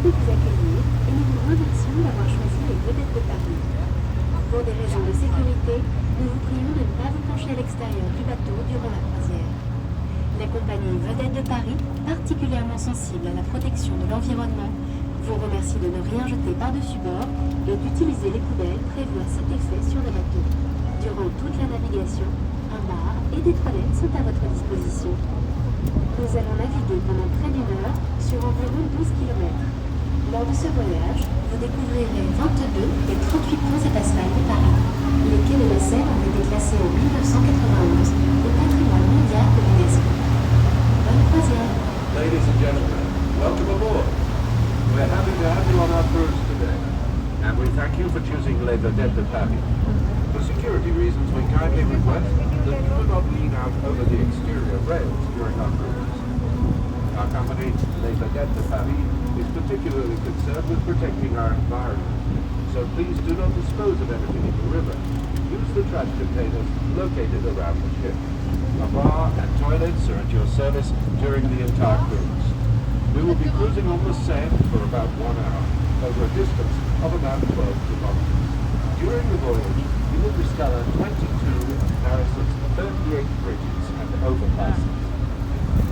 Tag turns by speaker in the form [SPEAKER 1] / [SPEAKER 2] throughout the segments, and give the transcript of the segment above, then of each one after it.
[SPEAKER 1] de vous accueillir et nous vous remercions d'avoir choisi les vedettes de Paris. Pour des raisons de sécurité, nous vous prions de ne pas vous pencher à l'extérieur du bateau durant la croisière. La compagnie Vedettes de Paris, particulièrement sensible à la protection de l'environnement, vous remercie de ne rien jeter par-dessus bord et d'utiliser les poubelles prévues à cet effet sur le bateau. Durant toute la navigation, un bar et des toilettes sont à votre disposition. Nous allons naviguer pendant près d'1 heure sur environ 12 km. Lors de ce voyage, vous découvrirez 22 des 38 ponts et passerelles de Paris. Les quais de la Seine ont été classés en 1991 au patrimoine mondial de l'UNESCO. Bonne croisière.
[SPEAKER 2] Ladies and gentlemen, welcome aboard. We're happy to have you on our cruise today, and we thank you for choosing Les Vedettes de Paris. For security reasons, we kindly request that you do not lean out over the exterior rails during our cruise. Our company, Les Vedettes de Paris, is particularly concerned with protecting our environment, so please do not dispose of anything in the river. Use the trash containers located around the ship. A bar and toilets are at your service during the entire cruise. We will be cruising on the Seine for about 1 hour, over a distance of about 12 kilometers. During the voyage, you will discover 22 of Paris's 38 bridges and overpasses.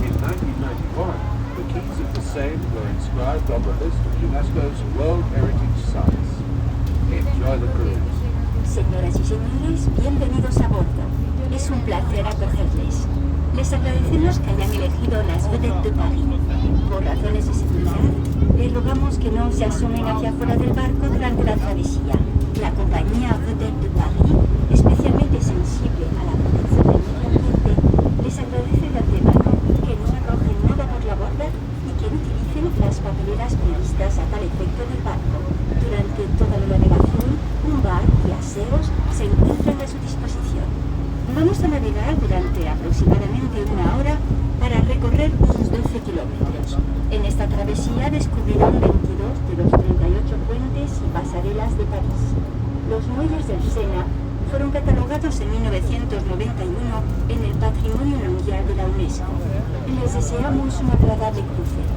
[SPEAKER 2] In 1991, the quays of the Seine were inscribed on the list of UNESCO's World Heritage Sites. Enjoy the cruise.
[SPEAKER 3] Señoras y señores, bienvenidos a bordo. Es un placer acogerles. Les agradecemos que hayan elegido las Vedettes de Paris. Por razones de seguridad, les rogamos que no se asomen hacia afuera del barco durante la travesía. La compañía Vedettes de Paris, especialmente sensible a la protección del medio ambiente, les agradece de antemano que no arrojen nada por la borda y que utilicen las papeleras previstas a tal efecto en el barco. Durante toda la navegación, un bar y aseos se encuentran a su disposición. Vamos a navegar durante aproximadamente 1 hora para recorrer unos 12 kilómetros. En esta travesía descubrirán 22 de los 38 puentes y pasarelas de París. Los muelles del Sena fueron catalogados en 1991 en el Patrimonio Mundial de la UNESCO. Les deseamos un agradable crucero.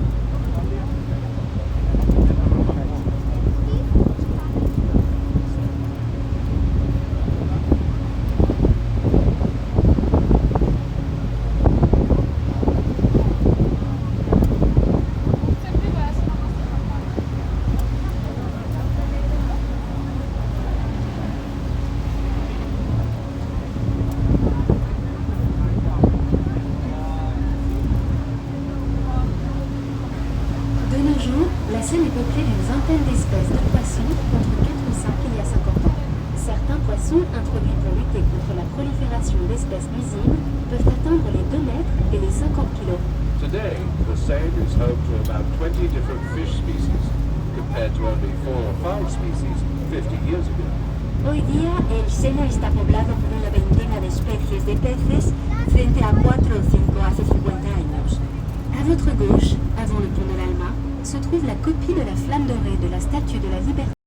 [SPEAKER 1] La Seine est peuplée d'une vingtaine d'espèces de poissons contre 4 ou 5 il y a 50 ans. Certains poissons, introduits pour lutter contre la prolifération d'espèces nuisibles, peuvent atteindre les 2 mètres et les 50 kilos.
[SPEAKER 2] Today, the Seine is home to about 20 different fish species, compared to only 4 or 5 species 50 years ago.
[SPEAKER 3] Hoy día el Sena está poblado por una veintena de especies de peces frente a 4 o 5 hace 50 años.
[SPEAKER 1] À votre gauche, avant le pont de l'Alma, se trouve la copie de la flamme dorée de la Statue de la Liberté.